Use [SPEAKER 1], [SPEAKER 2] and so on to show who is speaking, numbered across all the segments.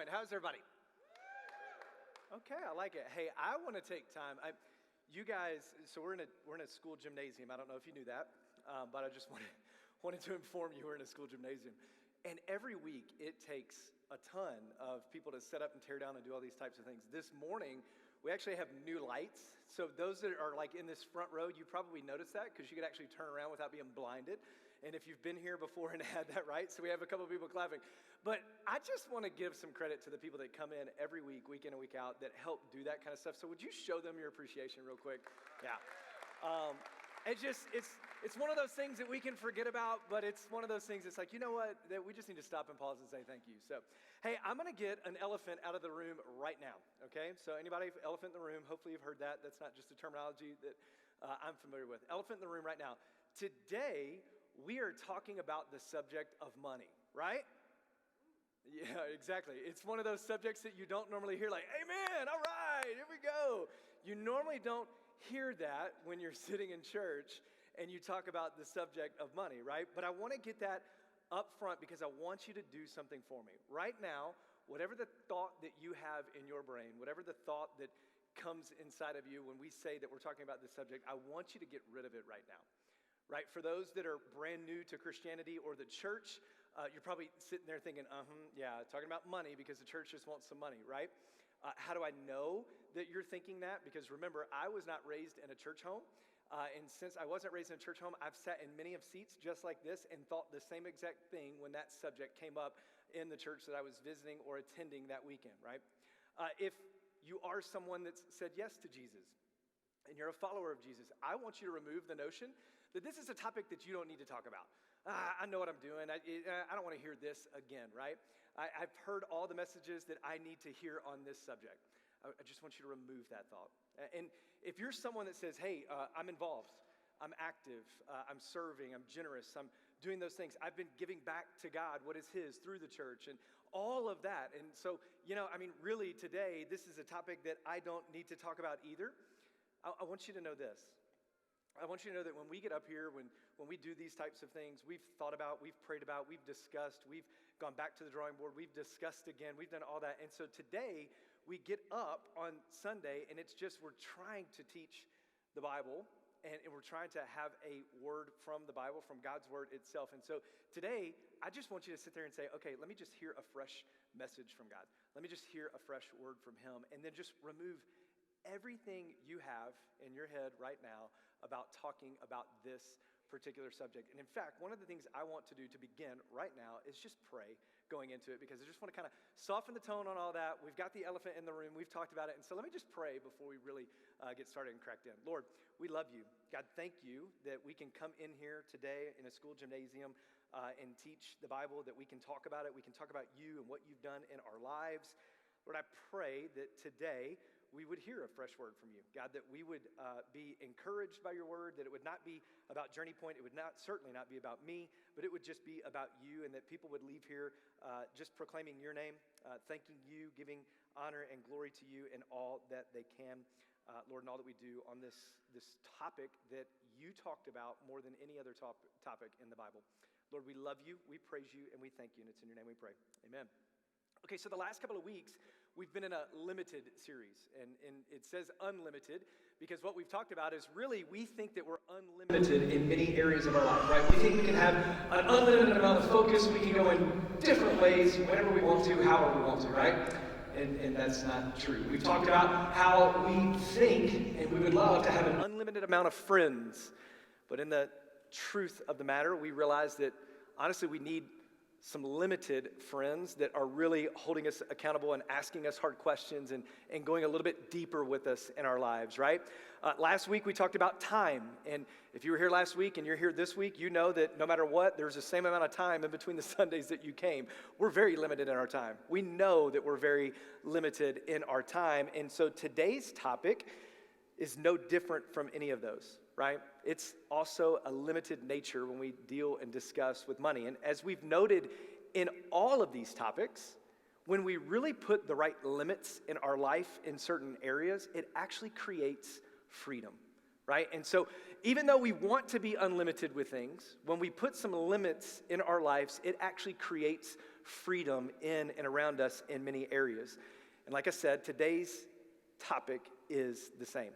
[SPEAKER 1] point. How's everybody? Okay, I like it. Hey, I want to take time. You guys, so we're in a school gymnasium. I don't know if you knew that, but I just wanted to inform you we're in a school gymnasium. And every week it takes a ton of people to set up and tear down and do all these types of things. This morning, we actually have new lights. So those that are like in this front row, you probably noticed that because you could actually turn around without being blinded. And if you've been here before and had that right, so we have a couple of people clapping. But I just want to give some credit to the people that come in every week, week in and week out, that help do that kind of stuff. So would you show them your appreciation real quick? Yeah. It's one of those things that we can forget about, but it's one of those things that's like, you know what, that we just need to stop and pause and say thank you. So, hey, I'm going to get an elephant out of the room right now, okay? So anybody, elephant in the room, hopefully you've heard that. That's not just a terminology that I'm familiar with. Elephant in the room right now. Today, we are talking about the subject of money, right? Yeah, exactly. It's one of those subjects that you don't normally hear, like, amen, all right, here we go. You normally don't hear that when you're sitting in church and you talk about the subject of money, right? But I want to get that up front because I want you to do something for me. Right now, whatever the thought that you have in your brain, whatever the thought that comes inside of you when we say that we're talking about this subject, I want you to get rid of it right now. Right? For those that are brand new to Christianity or the church, you're probably sitting there thinking, yeah, talking about money because the church just wants some money, right? How do I know that you're thinking that? Because remember, I was not raised in a church home. And since I wasn't raised in a church home, I've sat in many of seats just like this and thought the same exact thing when that subject came up in the church that I was visiting or attending that weekend, right? If you are someone that's said yes to Jesus and you're a follower of Jesus, I want you to remove the notion that this is a topic that you don't need to talk about. I know what I'm doing. I don't want to hear this again, right? I've heard all the messages that I need to hear on this subject. I just want you to remove that thought. And if you're someone that says, hey, I'm involved, I'm active, I'm serving, I'm generous, I'm doing those things, I've been giving back to God what is His through the church and all of that. And so, really today, this is a topic that I don't need to talk about either. I want you to know this. I want you to know that when we get up here, when we do these types of things, we've thought about, we've prayed about, we've discussed, we've gone back to the drawing board, we've discussed again, we've done all that. And so today, we get up on Sunday, and it's just we're trying to teach the Bible, and we're trying to have a word from the Bible, from God's word itself. And so today, I just want you to sit there and say, okay, let me just hear a fresh message from God. Let me just hear a fresh word from Him, and then just remove everything you have in your head right now about talking about this particular subject. And in fact, one of the things I want to do to begin right now is just pray going into it, because I just want to kind of soften the tone on all that. We've got the elephant in the room. We've talked about it. And so let me just pray before we really get started and cracked in. Lord, we love you. God, thank you that we can come in here today in a school gymnasium and teach the Bible, that we can talk about it. We can talk about you and what you've done in our lives. Lord, I pray that today we would hear a fresh word from you. God, that we would be encouraged by your word, that it would not be about Journey Point, it would certainly not be about me, but it would just be about you, and that people would leave here just proclaiming your name, thanking you, giving honor and glory to you in all that they can, Lord, and all that we do on this topic that you talked about more than any other topic in the Bible. Lord, we love you, we praise you, and we thank you, and it's in your name we pray. Amen. Okay, so the last couple of weeks, we've been in a limited series, and it says unlimited because what we've talked about is really we think that we're unlimited in many areas of our life, right? We think we can have an unlimited amount of focus. We can go in different ways, whenever we want to, however we want to, right? And that's not true. We've talked about how we think and we would love to have an unlimited amount of friends, but in the truth of the matter, we realize that honestly we need some limited friends that are really holding us accountable and asking us hard questions and going a little bit deeper with us in our lives, right? Last week we talked about time, and if you were here last week and you're here this week, you know that no matter what, there's the same amount of time in between the Sundays that you came. We're very limited in our time. We know that we're very limited in our time, and so today's topic is no different from any of those, right? It's also a limited nature when we deal and discuss with money. And as we've noted in all of these topics, when we really put the right limits in our life in certain areas, it actually creates freedom, right? And so even though we want to be unlimited with things, when we put some limits in our lives, it actually creates freedom in and around us in many areas. And like I said, today's topic is the same.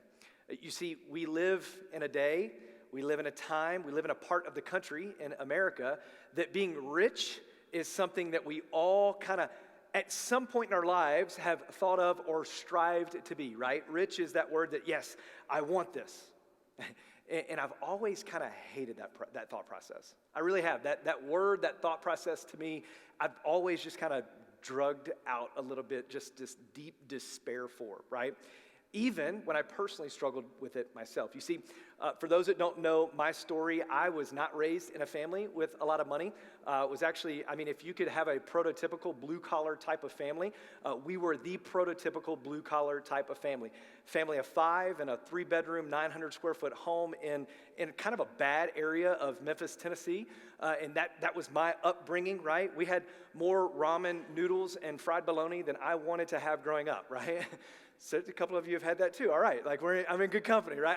[SPEAKER 1] You see, we live in a day, we live in a time, we live in a part of the country in America that being rich is something that we all kind of at some point in our lives have thought of or strived to be, right? Rich is that word that, yes, I want this. And I've always kind of hated that thought process. I really have. That word, that thought process to me, I've always just kind of drugged out a little bit, just this deep despair for, right? Even when I personally struggled with it myself. You see, for those that don't know my story, I was not raised in a family with a lot of money. It was actually, if you could have a prototypical blue-collar type of family, we were the prototypical blue-collar type of family. Family of 5 in a 3-bedroom, 900-square-foot home in kind of a bad area of Memphis, Tennessee. And that was my upbringing, right? We had more ramen noodles and fried bologna than I wanted to have growing up, right? So a couple of you have had that too. All right, I'm in good company, right?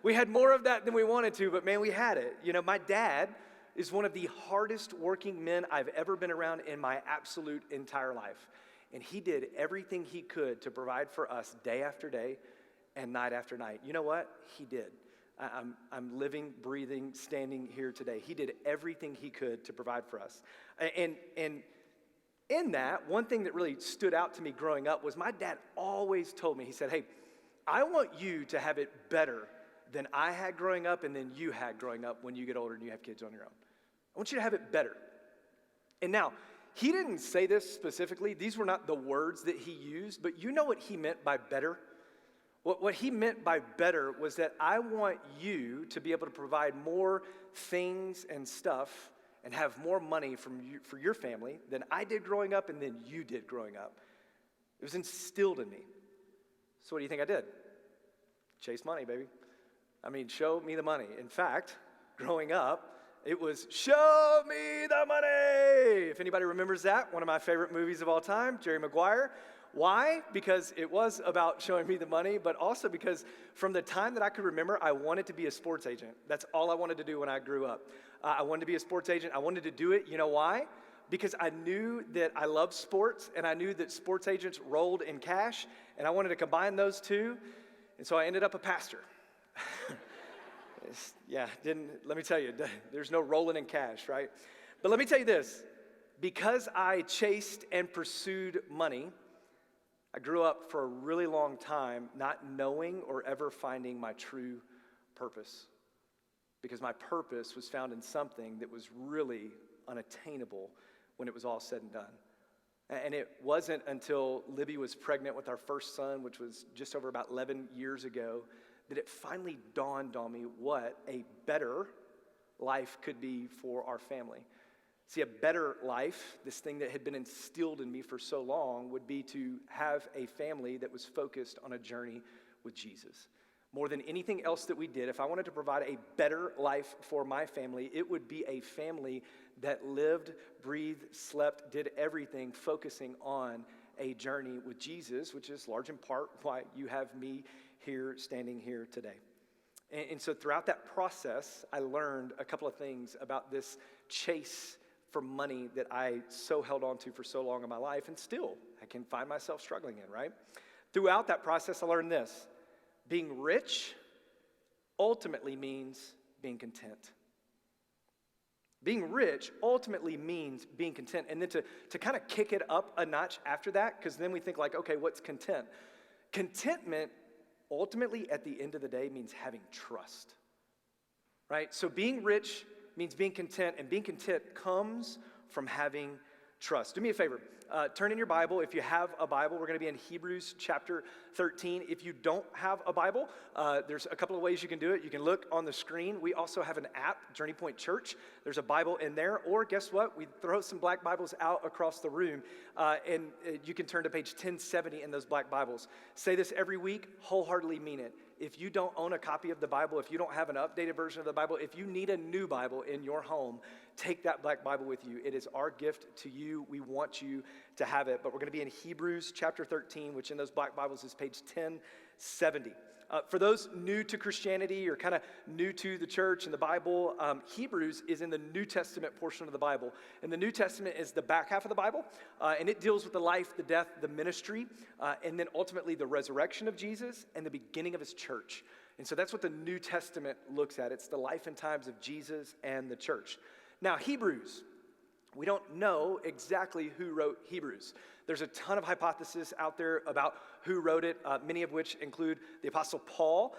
[SPEAKER 1] We had more of that than we wanted to, but man, we had it. You know, my dad is one of the hardest working men I've ever been around in my absolute entire life. And he did everything he could to provide for us day after day and night after night. You know what? He did. I'm living, breathing, standing here today. He did everything he could to provide for us. And in that, one thing that really stood out to me growing up was my dad always told me, he said, hey, I want you to have it better than I had growing up and than you had growing up when you get older and you have kids on your own. I want you to have it better. And now, he didn't say this specifically. These were not the words that he used, but you know what he meant by better? What he meant by better was that I want you to be able to provide more things and stuff and have more money for your family than I did growing up and than you did growing up. It was instilled in me. So what do you think I did? Chase money, baby. Show me the money. In fact, growing up, it was show me the money. If anybody remembers that, one of my favorite movies of all time, Jerry Maguire. Why? Because it was about showing me the money, but also because from the time that I could remember, I wanted to be a sports agent. That's all I wanted to do when I grew up. I wanted to be a sports agent. I wanted to do it. You know why? Because I knew that I loved sports, and I knew that sports agents rolled in cash, and I wanted to combine those two, and so I ended up a pastor. Let me tell you, there's no rolling in cash, right? But let me tell you this, because I chased and pursued money, I grew up for a really long time not knowing or ever finding my true purpose, because my purpose was found in something that was really unattainable when it was all said and done. And it wasn't until Libby was pregnant with our first son, which was just over about 11 years ago, that it finally dawned on me what a better life could be for our family. See, a better life, this thing that had been instilled in me for so long, would be to have a family that was focused on a journey with Jesus. More than anything else that we did, if I wanted to provide a better life for my family, it would be a family that lived, breathed, slept, did everything focusing on a journey with Jesus, which is large in part why you have me here, standing here today. And so throughout that process, I learned a couple of things about this chase for money that I so held on to for so long in my life, and still I can find myself struggling in, right? Throughout that process, I learned this. Being rich ultimately means being content. Being rich ultimately means being content. And then to kind of kick it up a notch after that, because then we think like, okay, what's content? Contentment ultimately at the end of the day means having trust, right? So being rich means being content, and being content comes from having trust. Do me a favor. Turn in your Bible. If you have a Bible, we're going to be in Hebrews chapter 13. If you don't have a Bible, there's a couple of ways you can do it. You can look on the screen. We also have an app, Journey Point Church. There's a Bible in there. Or guess what? We throw some black Bibles out across the room, and you can turn to page 1070 in those black Bibles. Say this every week, wholeheartedly mean it. If you don't own a copy of the Bible, if you don't have an updated version of the Bible, if you need a new Bible in your home, take that black Bible with you. It is our gift to you. We want you to have it. But we're going to be in Hebrews chapter 13, which in those black Bibles is page 1070. For those new to Christianity or kind of new to the church and the Bible, Hebrews is in the New Testament portion of the Bible. And the New Testament is the back half of the Bible, and it deals with the life, the death, the ministry, and then ultimately the resurrection of Jesus and the beginning of his church. And so that's what the New Testament looks at. It's the life and times of Jesus and the church. Now, Hebrews, we don't know exactly who wrote Hebrews. There's a ton of hypotheses out there about who wrote it, many of which include the Apostle Paul.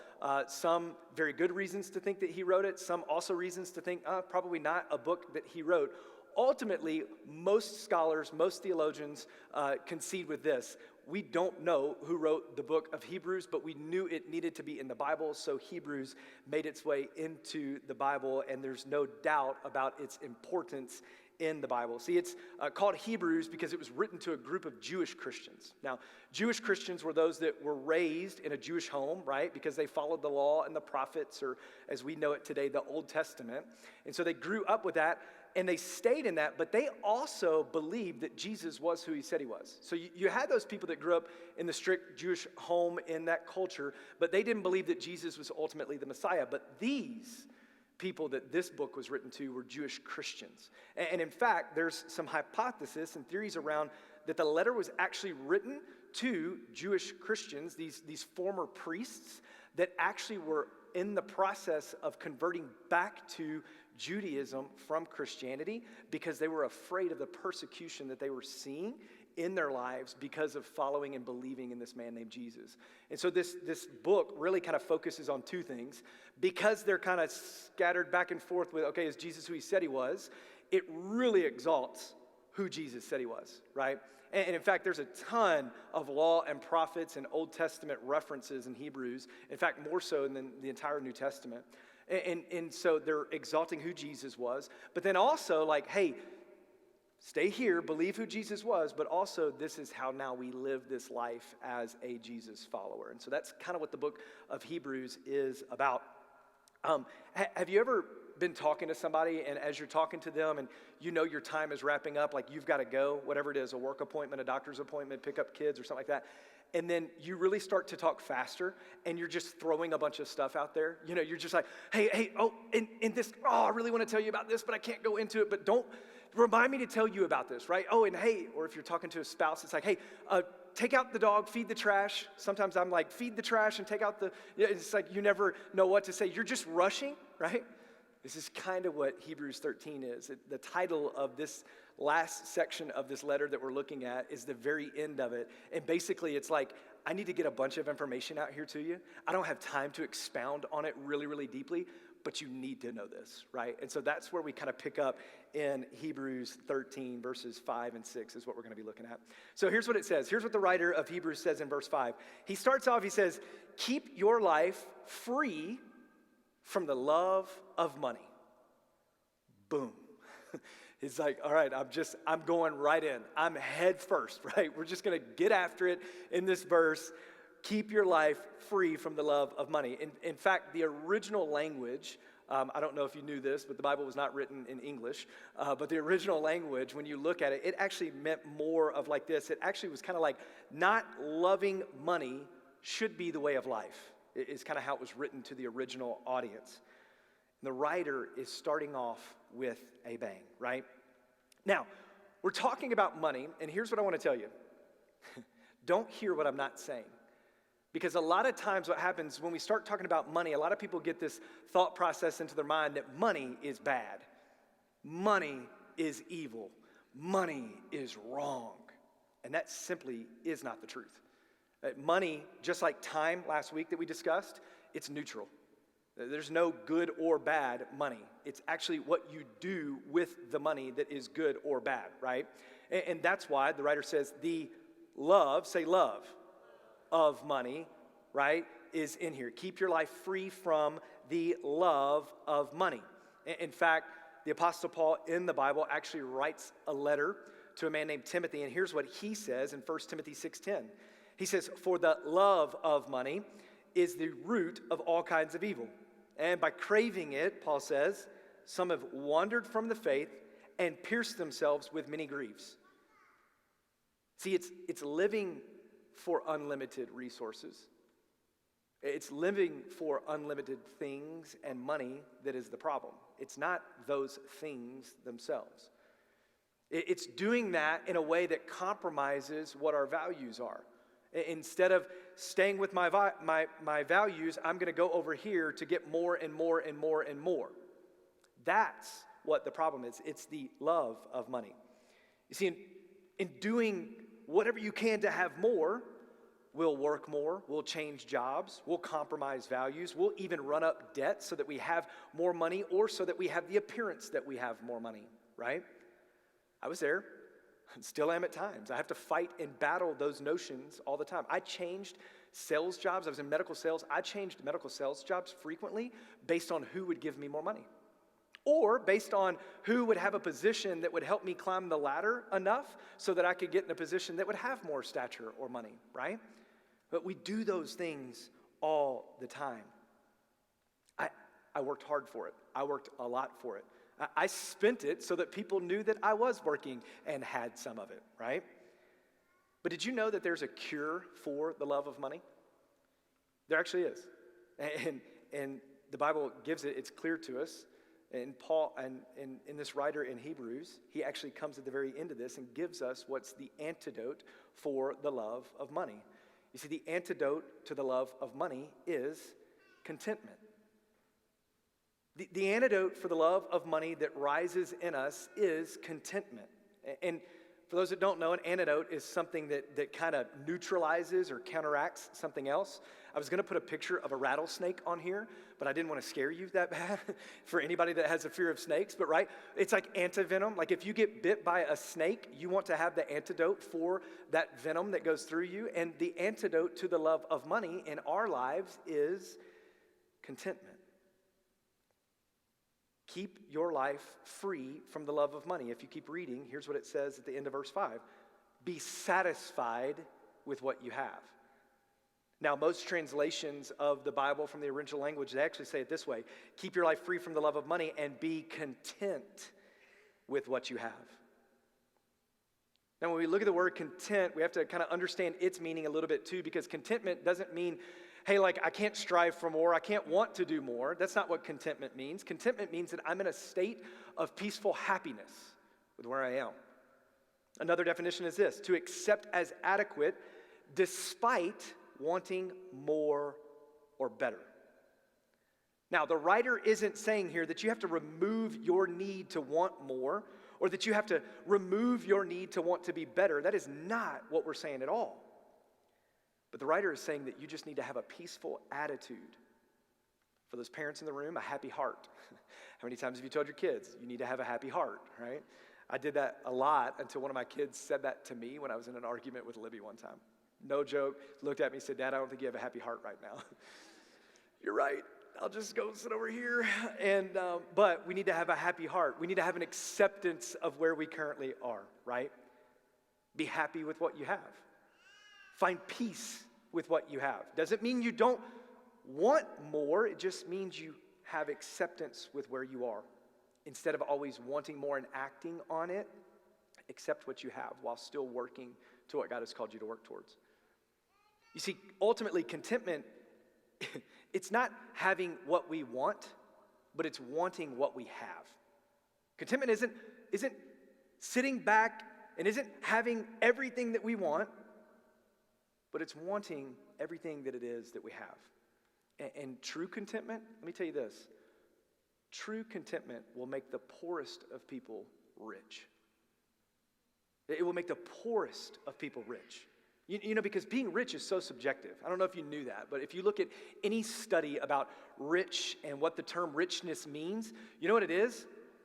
[SPEAKER 1] Some very good reasons to think that he wrote it, some also reasons to think probably not a book that he wrote. Ultimately, most scholars, most theologians concede with this. We don't know who wrote the book of Hebrews, but we knew it needed to be in the Bible, so Hebrews made its way into the Bible, and there's no doubt about its importance in the Bible. See, it's called Hebrews because it was written to a group of Jewish Christians. Now, Jewish Christians were those that were raised in a Jewish home, right? Because they followed the law and the prophets, or as we know it today, the Old Testament. And so they grew up with that, and they stayed in that, but they also believed that Jesus was who he said he was. So you had those people that grew up in the strict Jewish home in that culture, but they didn't believe that Jesus was ultimately the Messiah. But these people that this book was written to were Jewish Christians. And in fact, there's some hypothesis and theories around that the letter was actually written to Jewish Christians, these former priests that actually were in the process of converting back to Judaism from Christianity because they were afraid of the persecution that they were seeing in their lives because of following and believing in this man named Jesus. And so this book really kind of focuses on two things. Because they're kind of scattered back and forth with, okay, is Jesus who he said he was? It really exalts who Jesus said he was, right? And in fact, there's a ton of law and prophets and Old Testament references in Hebrews. In fact, more so than the entire New Testament. And so they're exalting who Jesus was. But then also like, hey, stay here, believe who Jesus was, but also this is how now we live this life as a Jesus follower. And so that's kind of what the book of Hebrews is about. Have you ever been talking to somebody, and as you're talking to them and you know your time is wrapping up, like you've got to go, whatever it is, a work appointment, a doctor's appointment, pick up kids or something like that, and then you really start to talk faster and you're just throwing a bunch of stuff out there. You know, you're just like, hey, and this, I really want to tell you about this, but I can't go into it, but don't remind me to tell you about this, right? Oh, and hey, or if you're talking to a spouse, it's like, hey, take out the dog, feed the trash. Sometimes I'm like, feed the trash and take out it's like you never know what to say. You're just rushing, right? This is kind of what Hebrews 13 is. The title of this last section of this letter that we're looking at is the very end of it. And basically it's like, I need to get a bunch of information out here to you. I don't have time to expound on it really, really deeply, but you need to know this, right? And so that's where we kind of pick up in Hebrews 13, verses 5 and 6 is what we're going to be looking at. So here's what it says. Here's what the writer of Hebrews says in verse 5. He starts off, he says, keep your life free from the love of money. Boom. He's like, all right, I'm going right in. I'm head first, right? We're just going to get after it in this verse. Keep your life free from the love of money. In fact, the original language, I don't know if you knew this, but the Bible was not written in English. But the original language, when you look at it, it actually meant more of like this. It actually was kind of like not loving money should be the way of life. It's kind of how it was written to the original audience. And the writer is starting off with a bang, right? Now, we're talking about money, and here's what I want to tell you. Don't hear what I'm not saying. Because a lot of times what happens when we start talking about money, a lot of people get this thought process into their mind that money is bad. Money is evil. Money is wrong. And that simply is not the truth. Money, just like time last week that we discussed, it's neutral. There's no good or bad money. It's actually what you do with the money that is good or bad, right? And that's why the writer says the love, say love, of money, right, is in here. Keep your life free from the love of money. In fact, the Apostle Paul in the Bible actually writes a letter to a man named Timothy, and here's what he says in 1 Timothy 6:10. He says, for the love of money is the root of all kinds of evil. And by craving it, Paul says, some have wandered from the faith and pierced themselves with many griefs. See, it's living for unlimited resources It's living for unlimited things and money that is the problem. It's not those things themselves. It's doing that in a way that compromises what our values are. Instead of staying with my values, I'm going to go over here to get more and more and more and more. That's what the problem is. It's the love of money. You see, in doing whatever you can to have more, we'll work more, we'll change jobs, we'll compromise values, we'll even run up debt so that we have more money or so that we have the appearance that we have more money, right? I was there, and still am at times. I have to fight and battle those notions all the time. I changed sales jobs. I was in medical sales. I changed medical sales jobs frequently based on who would give me more money, or based on who would have a position that would help me climb the ladder enough so that I could get in a position that would have more stature or money, right? But we do those things all the time. I worked hard for it. I worked a lot for it. I spent it so that people knew that I was working and had some of it, right? But did you know that there's a cure for the love of money? There actually is. And the Bible gives it, it's clear to us. And Paul, and in this writer in Hebrews, he actually comes at the very end of this and gives us what's the antidote for the love of money. You see, the antidote to the love of money is contentment. The antidote for the love of money that rises in us is contentment. And for those that don't know, an antidote is something that kind of neutralizes or counteracts something else. I was going to put a picture of a rattlesnake on here, but I didn't want to scare you that bad for anybody that has a fear of snakes. But right, it's like antivenom. Like if you get bit by a snake, you want to have the antidote for that venom that goes through you. And the antidote to the love of money in our lives is contentment. Keep your life free from the love of money. If you keep reading, here's what it says at the end of verse 5. Be satisfied with what you have. Now, most translations of the Bible from the original language, they actually say it this way. Keep your life free from the love of money and be content with what you have. Now, when we look at the word content, we have to kind of understand its meaning a little bit too, because contentment doesn't mean, hey, like I can't strive for more, I can't want to do more. That's not what contentment means. Contentment means that I'm in a state of peaceful happiness with where I am. Another definition is this: to accept as adequate despite wanting more or better. Now, the writer isn't saying here that you have to remove your need to want more or that you have to remove your need to want to be better. That is not what we're saying at all. But the writer is saying that you just need to have a peaceful attitude. For those parents in the room, a happy heart. How many times have you told your kids, you need to have a happy heart, right? I did that a lot until one of my kids said that to me when I was in an argument with Libby one time. No joke. Looked at me and said, Dad, I don't think you have a happy heart right now. You're right. I'll just go sit over here. But we need to have a happy heart. We need to have an acceptance of where we currently are, right? Be happy with what you have. Find peace with what you have. Doesn't mean you don't want more. It just means you have acceptance with where you are. Instead of always wanting more and acting on it, accept what you have while still working to what God has called you to work towards. You see, ultimately, contentment, it's not having what we want, but it's wanting what we have. Contentment isn't sitting back and isn't having everything that we want, but it's wanting everything that it is that we have. And true contentment, let me tell you this, true contentment will make the poorest of people rich. It will make the poorest of people rich. You know, because being rich is so subjective. I don't know if you knew that, but if you look at any study about rich and what the term richness means, you know what it is?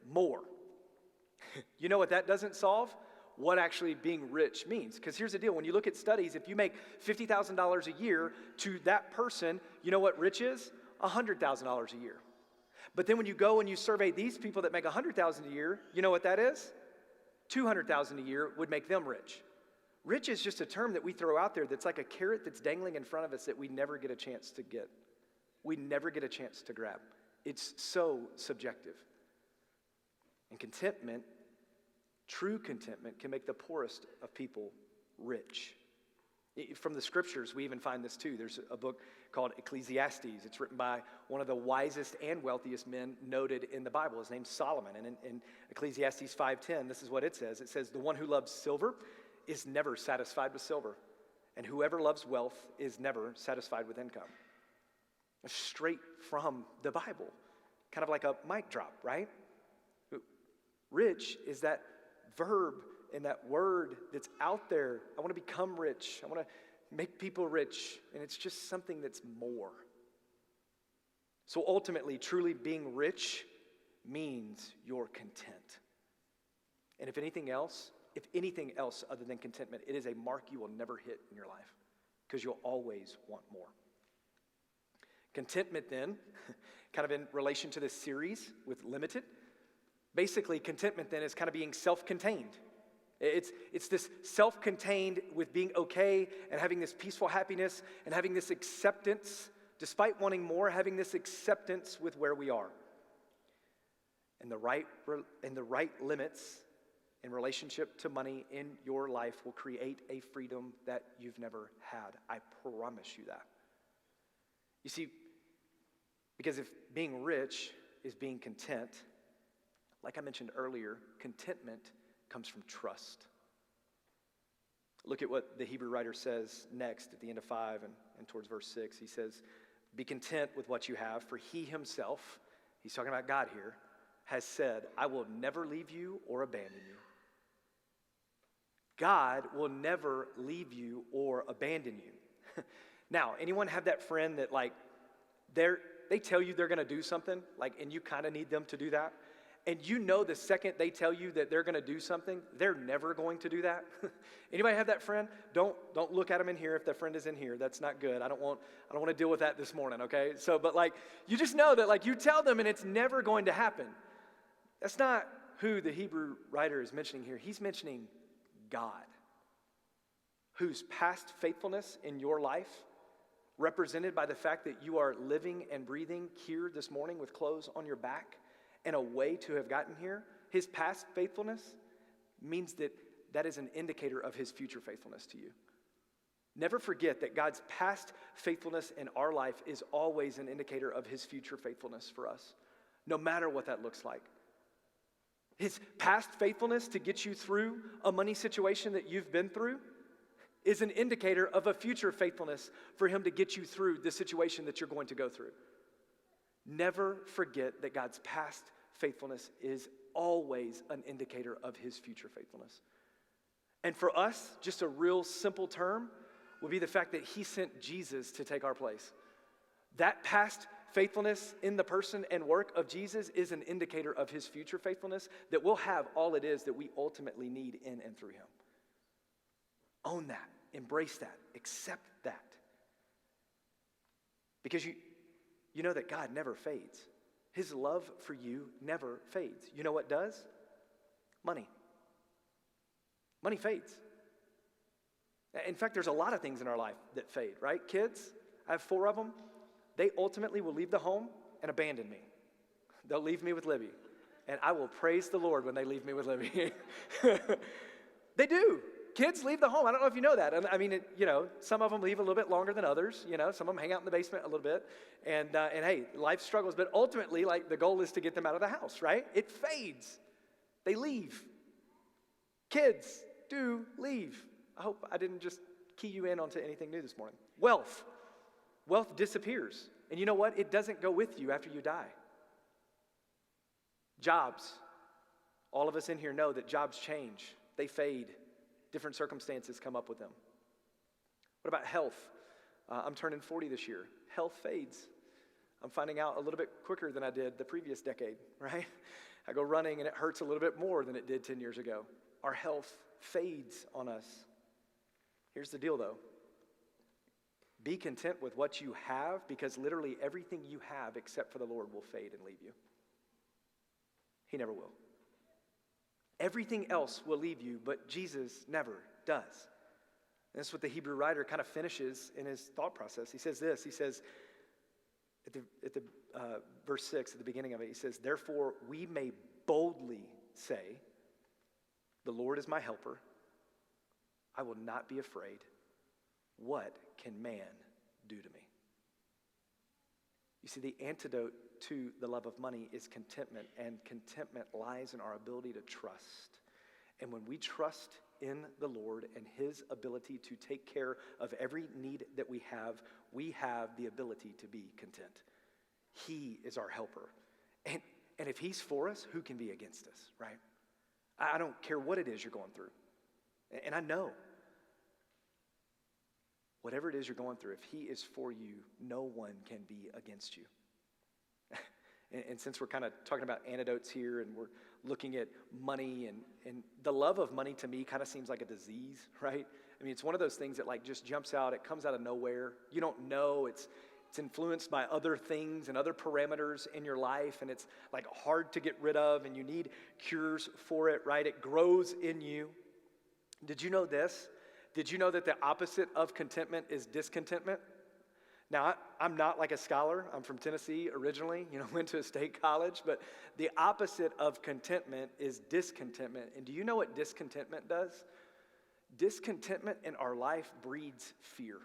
[SPEAKER 1] More. You know what that doesn't solve? What actually being rich means. Because here's the deal. When you look at studies, if you make $50,000 a year to that person, you know what rich is? $100,000 a year. But then when you go and you survey these people that make $100,000 a year, you know what that is? $200,000 a year would make them rich. Rich is just a term that we throw out there that's like a carrot that's dangling in front of us that we never get a chance to get. We never get a chance to grab. It's so subjective. And contentment, true contentment, can make the poorest of people rich. From the scriptures, we even find this too. There's a book called Ecclesiastes. It's written by one of the wisest and wealthiest men noted in the Bible. His name's Solomon. And in Ecclesiastes 5:10, this is what it says. It says, the one who loves silver is never satisfied with silver, and whoever loves wealth is never satisfied with income. Straight from the Bible. Kind of like a mic drop, right? Rich is that verb and that word that's out there. I want to become rich. I want to make people rich. And it's just something that's more. So ultimately, truly being rich means you're content. And if anything else other than contentment, it is a mark you will never hit in your life because you'll always want more. Contentment then, kind of in relation to this series with Limited, basically contentment then is kind of being self-contained. It's this self-contained with being okay and having this peaceful happiness and having this acceptance, despite wanting more, having this acceptance with where we are. And the right limits in relationship to money in your life will create a freedom that you've never had. I promise you that. You see, because if being rich is being content, like I mentioned earlier, contentment comes from trust. Look at what the Hebrew writer says next at the end of 5 and towards verse 6. He says, be content with what you have, for he himself, he's talking about God here, has said, I will never leave you or abandon you. God will never leave you or abandon you. Now, anyone have that friend that like, they tell you they're going to do something, like, and you kind of need them to do that? And you know the second they tell you that they're going to do something, they're never going to do that. Anybody have that friend? Don't look at them in here if that friend is in here. That's not good. I don't want to deal with that this morning, okay? So, but like, you just know that like you tell them and it's never going to happen. That's not who the Hebrew writer is mentioning here. He's mentioning God, whose past faithfulness in your life, represented by the fact that you are living and breathing here this morning with clothes on your back, and a way to have gotten here, his past faithfulness means that is an indicator of his future faithfulness to you. Never forget that God's past faithfulness in our life is always an indicator of his future faithfulness for us, no matter what that looks like. His past faithfulness to get you through a money situation that you've been through is an indicator of a future faithfulness for him to get you through the situation that you're going to go through. Never forget that God's past faithfulness is always an indicator of his future faithfulness. And for us, just a real simple term would be the fact that he sent Jesus to take our place. That past faithfulness in the person and work of Jesus is an indicator of his future faithfulness, that we'll have all it is that we ultimately need in and through him. Own that, embrace that, accept that. Because you know that God never fades. His love for you never fades. You know what does? Money. Money fades. In fact, there's a lot of things in our life that fade, right? Kids, I have 4 of them. They ultimately will leave the home and abandon me. They'll leave me with Libby. And I will praise the Lord when they leave me with Libby. They do. Kids leave the home. I don't know if you know that. I mean, some of them leave a little bit longer than others. Some of them hang out in the basement a little bit. And hey, life struggles. But ultimately, like, the goal is to get them out of the house, right? It fades. They leave. Kids do leave. I hope I didn't just key you in onto anything new this morning. Wealth. Wealth disappears. And you know what? It doesn't go with you after you die. Jobs. All of us in here know that jobs change. They fade. Different circumstances come up with them. What about health? I'm turning 40 this year. Health fades. I'm finding out a little bit quicker than I did the previous decade, right? I go running and it hurts a little bit more than it did 10 years ago. Our health fades on us. Here's the deal though. Be content with what you have, because literally everything you have except for the Lord will fade and leave you. He never will. Everything else will leave you, but Jesus never does. And that's what the Hebrew writer kind of finishes in his thought process. He says this, he says, at the verse 6, at the beginning of it, he says, therefore we may boldly say, the Lord is my helper. I will not be afraid. what can man do to me? You see, the antidote to the love of money is contentment, and contentment lies in our ability to trust. And when we trust in the Lord and his ability to take care of every need that we have the ability to be content. He is our helper. And if he's for us, who can be against us, right? I don't care what it is you're going through. And I know whatever it is you're going through, if he is for you, no one can be against you. And since we're kind of talking about antidotes here and we're looking at money and the love of money to me kind of seems like a disease, right? I mean, it's one of those things that like just jumps out. It comes out of nowhere. You don't know. It's influenced by other things and other parameters in your life, and it's like hard to get rid of, and you need cures for it, right? It grows in you. Did you know this? Did you know that the opposite of contentment is discontentment? Now, I'm not like a scholar. I'm from Tennessee originally, went to a state college, but the opposite of contentment is discontentment. And do you know what discontentment does? Discontentment in our life breeds fear.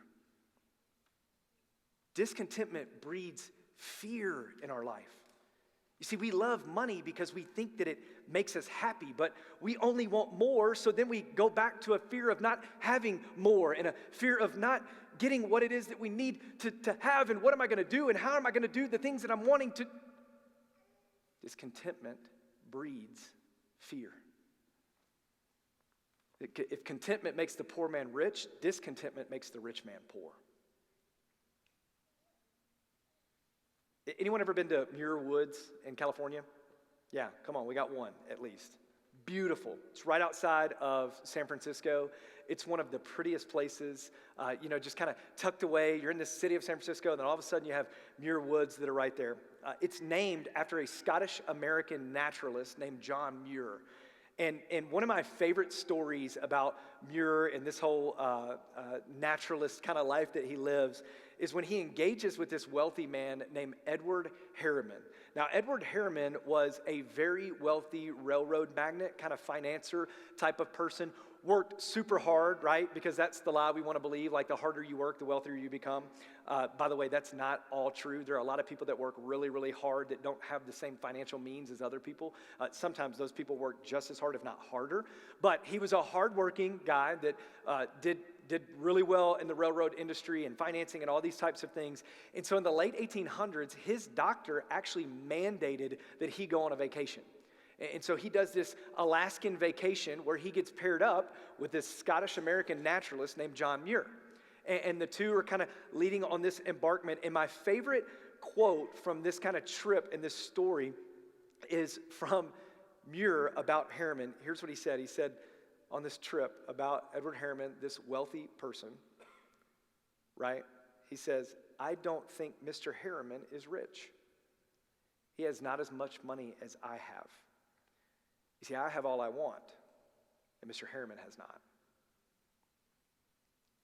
[SPEAKER 1] Discontentment breeds fear in our life. You see, we love money because we think that it makes us happy, but we only want more, so then we go back to a fear of not having more and a fear of not getting what it is that we need to have, and what am I going to do, and how am I going to do the things that I'm wanting to. Discontentment breeds fear. If contentment makes the poor man rich, discontentment makes the rich man poor. Anyone ever been to Muir Woods in California? Yeah, come on, we got one at least. Beautiful. It's right outside of San Francisco. It's one of the prettiest places, just kind of tucked away. You're in the city of San Francisco, and then all of a sudden you have Muir Woods that are right there. It's named after a Scottish-American naturalist named John Muir. And one of my favorite stories about Muir and this whole naturalist kind of life that he lives is when he engages with this wealthy man named Edward Harriman. Now, Edward Harriman was a very wealthy railroad magnate, kind of financier type of person, worked super hard, right? Because that's the lie we want to believe, like the harder you work, the wealthier you become. By the way, that's not all true. There are a lot of people that work really, really hard that don't have the same financial means as other people. Sometimes those people work just as hard, if not harder. But he was a hardworking guy that did really well in the railroad industry and financing and all these types of things. And so in the late 1800s, his doctor actually mandated that he go on a vacation. And so he does this Alaskan vacation where he gets paired up with this Scottish-American naturalist named John Muir. And the two are kind of leading on this embarkment. And my favorite quote from this kind of trip and this story is from Muir about Harriman. Here's what he said. He said on this trip about Edward Harriman, this wealthy person, right? He says, "I don't think Mr. Harriman is rich. He has not as much money as I have. You see, I have all I want, and Mr. Harriman has not."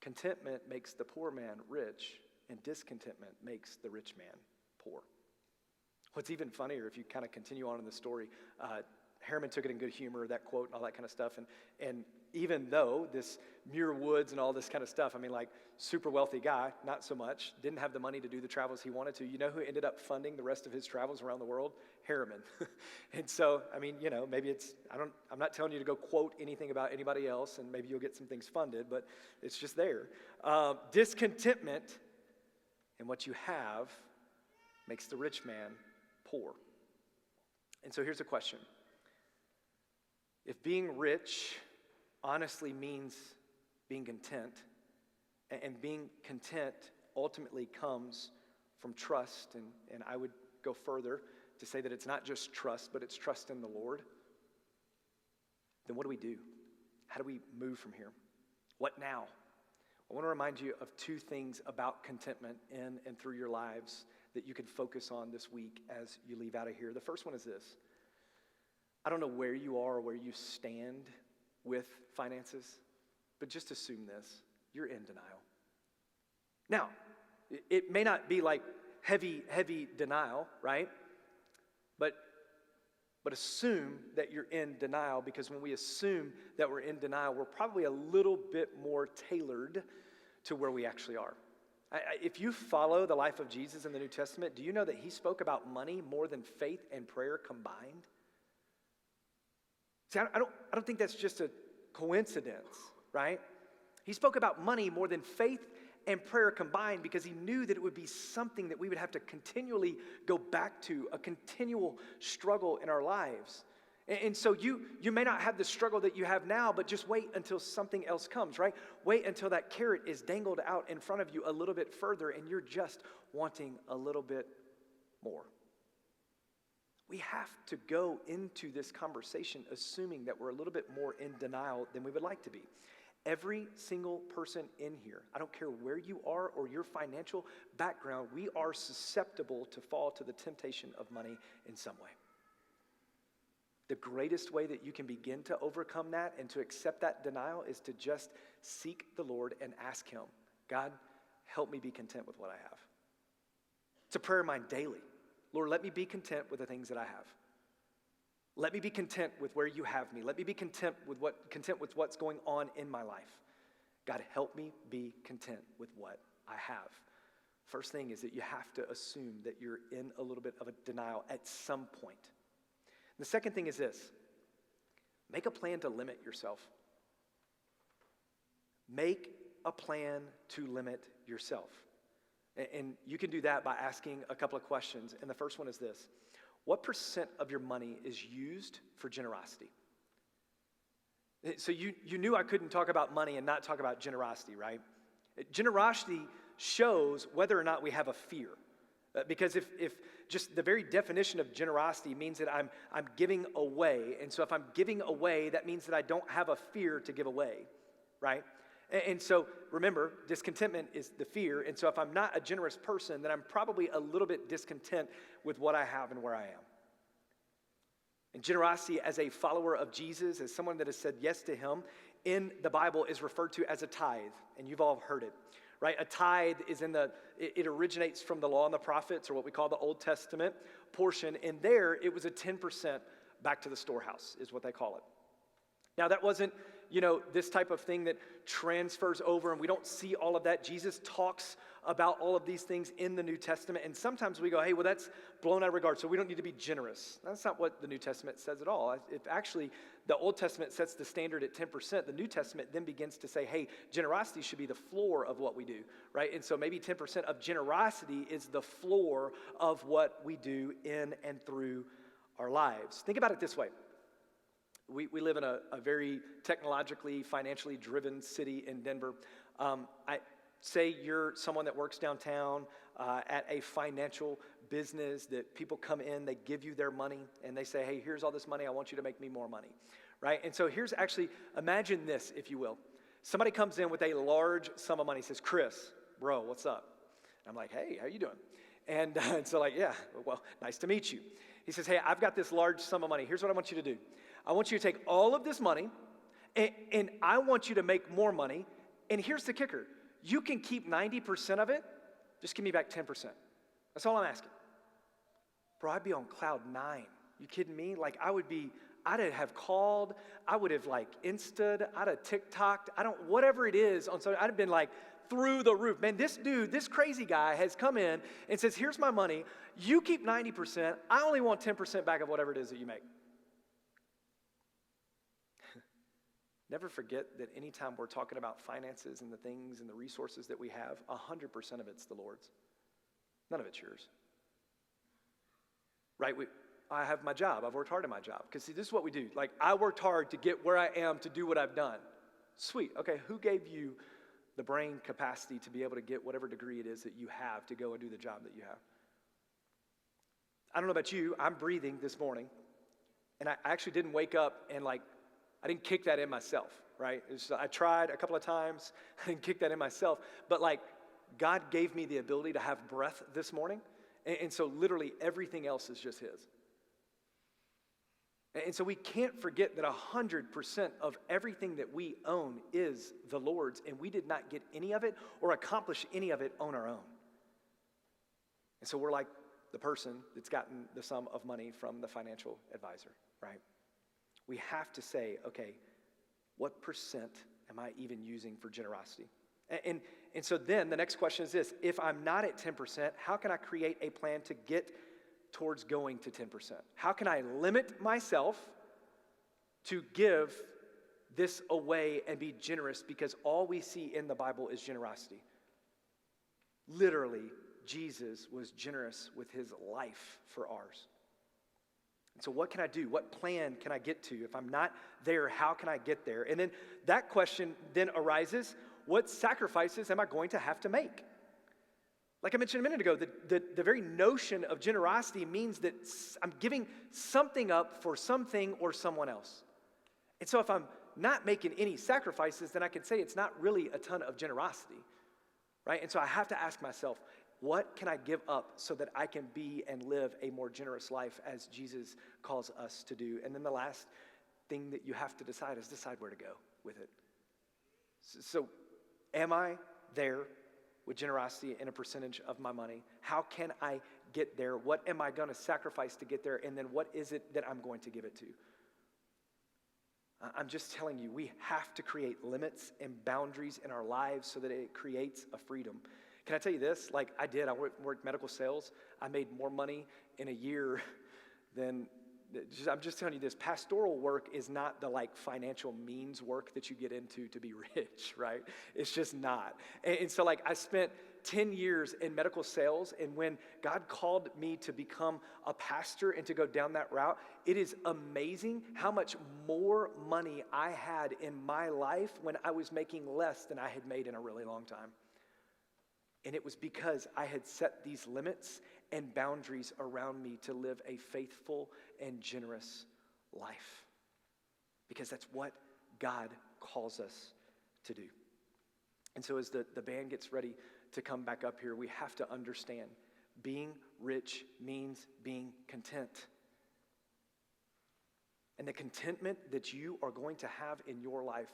[SPEAKER 1] Contentment makes the poor man rich, and discontentment makes the rich man poor. What's even funnier, if you kind of continue on in the story, Harriman took it in good humor, that quote and all that kind of stuff. And even though this Muir Woods and all this kind of stuff, I mean, like, super wealthy guy, not so much, didn't have the money to do the travels he wanted to. You know who ended up funding the rest of his travels around the world? Harriman. And so, I mean, maybe I'm not telling you to go quote anything about anybody else, and maybe you'll get some things funded, but it's just there. Discontentment in what you have makes the rich man poor. And so here's a question. If being rich honestly means being content, and being content ultimately comes from trust, and I would go further to say that it's not just trust, but it's trust in the Lord, then what do we do? How do we move from here? What now? I want to remind you of two things about contentment in and through your lives that you could focus on this week as you leave out of here. The first one is this. I don't know where you are or where you stand with finances, but just assume this. You're in denial. Now, it may not be like heavy denial, right? But assume that you're in denial, because when we assume that we're in denial, we're probably a little bit more tailored to where we actually are. If you follow the life of Jesus in the New Testament, do you know that he spoke about money more than faith and prayer combined? See, I don't think that's just a coincidence, right? He spoke about money more than faith and prayer combined because he knew that it would be something that we would have to continually go back to, a continual struggle in our lives. And so you may not have the struggle that you have now, but just wait until something else comes, right? Wait until that carrot is dangled out in front of you a little bit further and you're just wanting a little bit more. We have to go into this conversation assuming that we're a little bit more in denial than we would like to be. Every single person in here, I don't care where you are or your financial background, we are susceptible to fall to the temptation of money in some way. The greatest way that you can begin to overcome that and to accept that denial is to just seek the Lord and ask him, God, help me be content with what I have. It's a prayer of mine daily. Lord, let me be content with the things that I have. Let me be content with where you have me. Let me be content with what's going on in my life. God, help me be content with what I have. First thing is that you have to assume that you're in a little bit of a denial at some point. The second thing is this: make a plan to limit yourself. Make a plan to limit yourself. And you can do that by asking a couple of questions. And the first one is this: what percent of your money is used for generosity? So you knew I couldn't talk about money and not talk about generosity, right? Generosity shows whether or not we have a fear. Because if just the very definition of generosity means that I'm giving away. And so if I'm giving away, that means that I don't have a fear to give away, right? And so remember, discontentment is the fear. And so if I'm not a generous person, then I'm probably a little bit discontent with what I have and where I am. And generosity as a follower of Jesus, as someone that has said yes to him, in the Bible is referred to as a tithe. And you've all heard it. Right? A tithe is it originates from the law and the prophets, or what we call the Old Testament portion. And there, it was a 10% back to the storehouse, is what they call it. Now, that wasn't, this type of thing that transfers over, and we don't see all of that. Jesus talks about all of these things in the New Testament, and sometimes we go, hey, well, that's blown out of regard, so we don't need to be generous. That's not what the New Testament says at all. If actually the Old Testament sets the standard at 10%, the New Testament then begins to say, hey, generosity should be the floor of what we do, right? And so maybe 10% of generosity is the floor of what we do in and through our lives. Think about it this way. We live in a very technologically, financially driven city in Denver. I say you're someone that works downtown at a financial business that people come in, they give you their money, and they say, hey, here's all this money, I want you to make me more money, right? And so imagine this, if you will. Somebody comes in with a large sum of money, says, Chris, bro, what's up? I'm like, hey, how you doing? And so yeah, well, nice to meet you. He says, hey, I've got this large sum of money. Here's what I want you to do. I want you to take all of this money, and I want you to make more money. And here's the kicker. You can keep 90% of it. Just give me back 10%. That's all I'm asking. Bro, I'd be on cloud 9. You kidding me? I'd have called. I would have Insta'd. I'd have TikToked. Whatever it is. I'd have been through the roof. Man, this dude, this crazy guy has come in and says, here's my money. You keep 90%. I only want 10% back of whatever it is that you make. Never forget that anytime we're talking about finances and the things and the resources that we have, 100% of it's the Lord's. None of it's yours. Right? I have my job. I've worked hard at my job. Because see, this is what we do. I worked hard to get where I am to do what I've done. Sweet. Okay, who gave you the brain capacity to be able to get whatever degree it is that you have to go and do the job that you have? I don't know about you. I'm breathing this morning. And I actually didn't wake up and I didn't kick that in myself, right? I tried a couple of times. I didn't kick that in myself. But God gave me the ability to have breath this morning. And so literally everything else is just his. And so we can't forget that 100% of everything that we own is the Lord's. And we did not get any of it or accomplish any of it on our own. And so we're like the person that's gotten the sum of money from the financial advisor, right? We have to say, okay, what percent am I even using for generosity? And so then the next question is this: if I'm not at 10%, how can I create a plan to get towards going to 10%? How can I limit myself to give this away and be generous? Because all we see in the Bible is generosity. Literally, Jesus was generous with his life for ours. And so what can I do? What plan can I get to? If I'm not there, how can I get there? And then that question then arises: what sacrifices am I going to have to make? Like I mentioned a minute ago, the very notion of generosity means that I'm giving something up for something or someone else. And so if I'm not making any sacrifices, then I can say it's not really a ton of generosity, right? And so I have to ask myself, what can I give up so that I can be and live a more generous life as Jesus calls us to do? And then the last thing that you have to decide is decide where to go with it. So am I there with generosity in a percentage of my money? How can I get there? What am I going to sacrifice to get there? And then what is it that I'm going to give it to? I'm just telling you, we have to create limits and boundaries in our lives so that it creates a freedom. Can I tell you this? Like I worked medical sales. I made more money in a year than, I'm just telling you this, pastoral work is not the like financial means work that you get into to be rich, right? It's just not. And so like I spent 10 years in medical sales, and when God called me to become a pastor and to go down that route, it is amazing how much more money I had in my life when I was making less than I had made in a really long time. And it was because I had set these limits and boundaries around me to live a faithful and generous life. Because that's what God calls us to do. And so as the band gets ready to come back up here, we have to understand being rich means being content. And the contentment that you are going to have in your life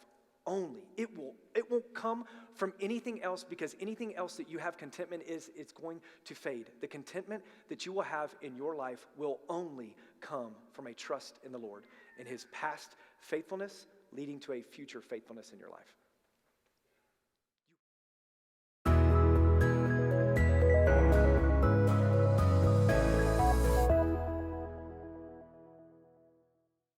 [SPEAKER 1] only, it won't come from anything else, because anything else that you have contentment it's going to fade. The contentment that you will have in your life will only come from a trust in the Lord and his past faithfulness leading to a future faithfulness in your life.